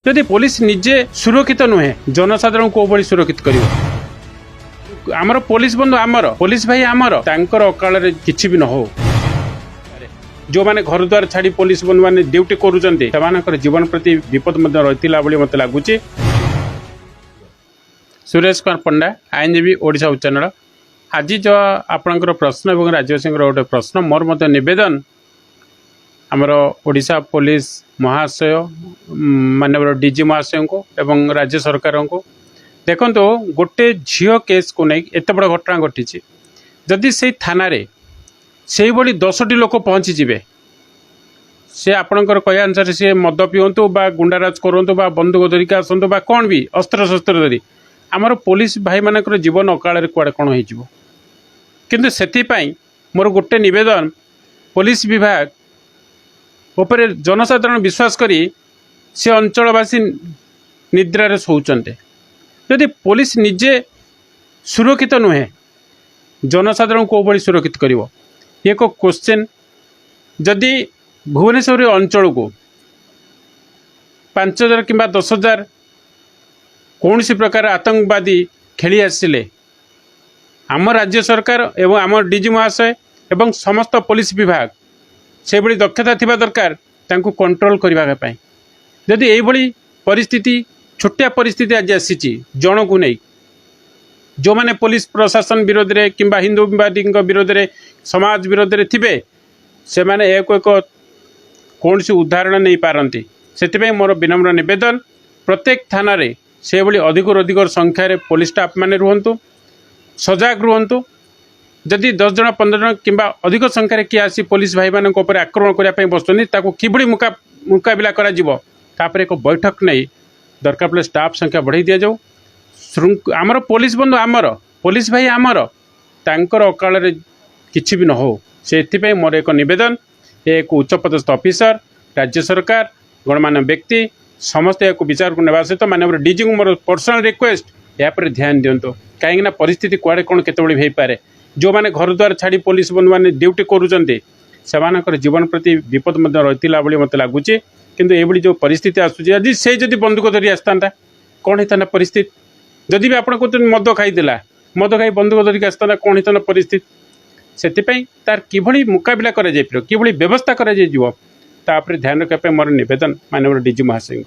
जदि पुलिस निजे सुरक्षित नुहे जनसाधारण को भली सुरक्षित कर आमर पुलिस बंधु आमर पुलिस भाई आमर तांकर अकाल किसी भी न हो जो मैंने घर द्वार छाड़ी पुलिस बंधु मैंने ड्यूटी कर जीवन प्रति विपद रही मत लगुच। सुरेश कुमार पंडा आईनजीवी ओडिशा उच्च न्यायालय। आज जो आपणकर प्रश्न और राज्यवासी गोटे प्रश्न मोर मत नवेदन आमर ओडिशा पुलिस महाशय माननीय डीजी महाशय को एवं राज्य सरकार को देखो गोटे झील केस को नहीं एत बड़ घटना घटी जदि से थाना से भली 10टी लोक पहुँची जीवे से आपणकर कहया अनुसार सी मद पिंतु बा गुंडाराज करूँ बा बंदूक धरिक आसतु बा कौन भी अस्त्र शस्त्र धरी आमर पुलिस भाई मानकर जीवन अकाल कुआड़े कौन हो किंतु सेथिपाई मोर गोटे निवेदन पुलिस विभाग उपरे जनसाधारण विश्वास करी से अंचलवासी निद्रार शोचते यदि पुलिस निजे सुरक्षित नुहे जनसाधारण को भली सुरक्षित कर एक क्वेश्चन जदि भुवनेश्वर अंचल को 5,000 कि 10,000 कौन सी प्रकार आतंकवादी खेली आसिले आम राज्य सरकार एवं आम डीजी महाशय एवं समस्त पुलिस विभाग से भली दक्षता थिबा दरकार तांको कंट्रोल करने जदि यही परिस्थिति छोटिया परिस्थिति आज आसी जन को नहीं जो माने पुलिस प्रशासन विरोध में कि हिंदूवादी विरोध में समाज विरोध में थे से माने एक कौन सी उदाहरण नहीं पारती से मोर विनम्र निवेदन प्रत्येक थाना रे से भली अधिक अधिक संख्यार पुलिस स्टाफ मैंने रुहतु सजग रुहतु जदि 10 जन 15 जन कि अधिक संख्यार किए आसी पुलिस भाई मान आक्रमण करने बसुँच किभली मुकाबला कर एक बैठक नहीं दरकार पड़े स्टाफ संख्या बढ़ाई दि जाऊ आमर पुलिस बंधु आमर पुलिस भाई आमर तांकर अकाल किसी भी न हो से मोर एक निवेदन एक उच्चपदस्थ ऑफिसर राज्य सरकार गणमान्य व्यक्ति समस्त या विचार को नेवा सहित माननीय डीजी को मोर पर्सनल रिक्वेस्ट या पर ध्यान दिंतु कहीं परिस्थिति कुआड़े कौन केतबेले हो पारे जो मैंने घर द्वार छाड़ी पुलिस बंधु मैंने ड्यूटी कर जीवन प्रति विपद रही मत लगुच किंतु ये जो परिस्थिति आसूँ आज से जदि बंदूक धरी आसता कौन होता परिस्थिति जदि भी आप मद खाईला मद खाई बंदूक धरिक आसता कौन होता परिस्थिति से तार किभली मुकाबला कर व्यवस्था कर ध्यान रखा मोर निवेदन माननीय डीजी महाशय।